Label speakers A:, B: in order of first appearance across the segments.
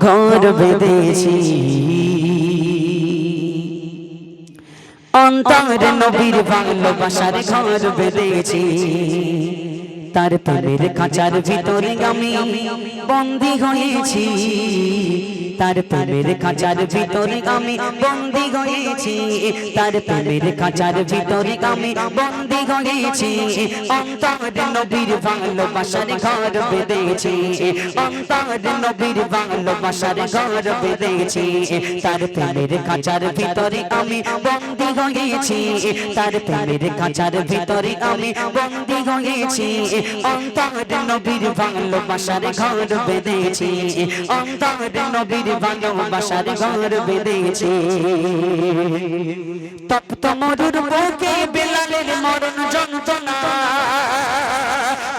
A: ঘর বেঁধেছি অন্তর নবীর ভালোবাসার ঘর বেঁধেছি তার প্রেমের খাঁচার ভিতরে আমি বন্দী হয়েছি তার প্রেমের খাঁচার ভিতরে আমি বন্দী হয়েছি তার প্রেমের খাঁচার ভিতরে আমি বন্দী হয়েছি অন্তর নবীর ভালোবাসার ঘর বেঁধেছি অন্তর নবীর ভালোবাসার ঘর বেঁধেছি তার প্রেমের খাঁচার ভিতরে আমি বন্দী হয়েছি তার প্রেমের খাঁচার ভিতরে আমি বন্দী হয়েছি অন্তর নবীর ভালোবাসার ঘর বেঁধেছি অন্তর নবীর ভালোবাসার ঘর বেঁধেছি তপ্ত মরুর বুকে বেলালের মরণ যন্ত্রণা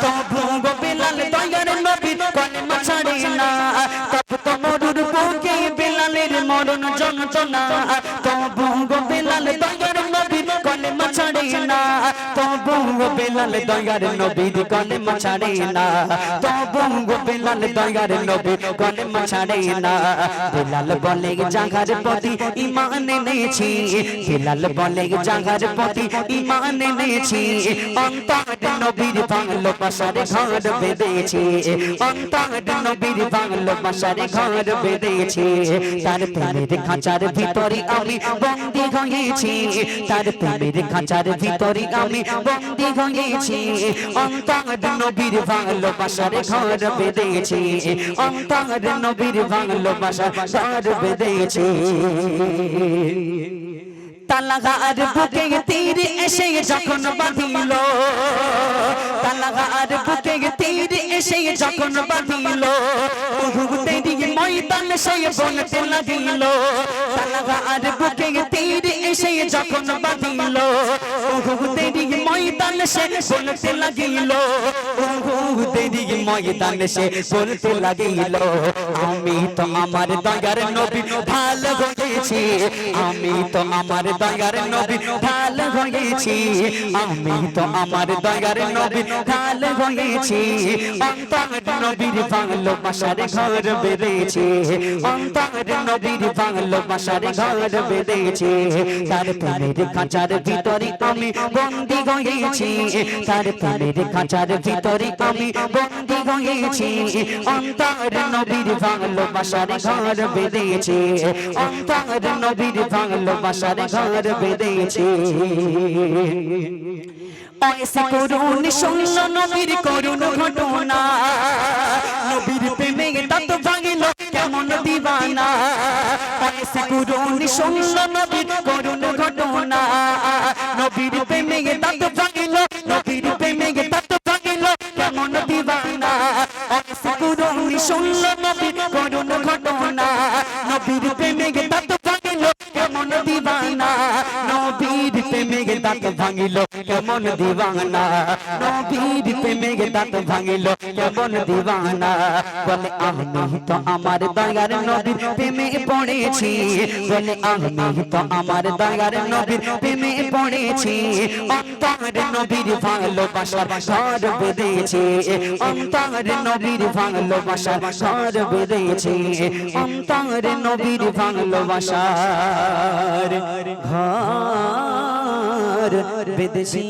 A: তবু গো বেলাল দয়ার নবীর কলেমা ছাড়ে না তপ্ত মরুর বুকে বেলালের মরণ যন্ত্রণা তবু গো বেলাল দয়ার নবীর কলেমা ছাড়ে না তবু গো বেলাল দয়ার নবীর কলেমা ছাড়ে না তবু গো বেলাল দয়ার নবীর কলেমা ছাড়ে না বেলাল বলে জাগার প্রতি ঈমান এনেছি বেলাল বলে জাগার প্রতি ঈমান এনেছি অন্তর নবীর ভালোবাসার ঘর বেঁধেছি অন্তর নবীর ভালোবাসার ঘর বেঁধেছি তার প্রেমের খাঁচার ভিতরে আমি বন্দী হয়েছি তার প্রেমের খাঁচার ভিতরে আমি বন্দী হয়েছি অন্তর নবীর ভালোবাসার ঘর বেঁধেছি অন্তর নবীর ভালোবাসার ঘর বেঁধেছি তালাগার বুকে তীর এসে যখন বাঁধিল তালাগার বুকে তীর এসে যখন বাঁধিল উহুদের ময়দান সে বলতে লাগিল তালাগার বুকে তীর এসে যখন বাঁধিল উহুদের ময়দান সে বলতে লাগিল উহুদের ময়দান সে বলতে লাগিল আমি তো আমার দয়ার নবী ভালো হয়েছি আমি তো আমার দয়ার নবী ভালো হয়েছি আমি তো আমার দয়ার নবী ভালো হয়েছি অন্তর নবীর ভালোবাসার ঘর বেঁধেছি অন্তর নবীর ভালোবাসার ঘর বেঁধেছি তার প্রেমের খাঁচার ভিতরে আমি বন্দী হয়েছি তার প্রেমের খাঁচার ভিতরে আমি বন্দী হয়েছি অন্তর নবীর ভালোবাসার ঘর বেঁধেছি অন্তর নবীর ভালোবাসার ঘর বেঁধেছি ऐसे করুণ শুনল নবীর করুণ ঘটনা নবীর প্রেমে তত ভাঙিল কেমন দিবানা ऐसे করুণ শুনল নবীর করুণ ঘটনা নবীর প্রেমে তত ভাঙিল নবীর প্রেমে তত ভাঙিল কেমন দিবানা ऐसे করুণ শুনল নবীর করুণ ঘটনা নবীর প্রেমে তত ভাঙিল কেমন দিবানা নবীর প্রেমে দাঁত ভাঙিল কেমন দিবানা নবীর প্রেমে দাঁত ভাঙিল কেমন দিবানা বলে আমি তো আমার দয়ার নবীর প্রেমে পড়েছি বলে আমি তো আমার দয়ার নবীর প্রেমে পড়েছি অন্তর নবীর ভালোবাসার ঘর বেঁধেছি অন্তর নবীর ভালোবাসার ঘর বেঁধেছি অন্তর নবীর ভালোবাসার ঘর বেঁধেছি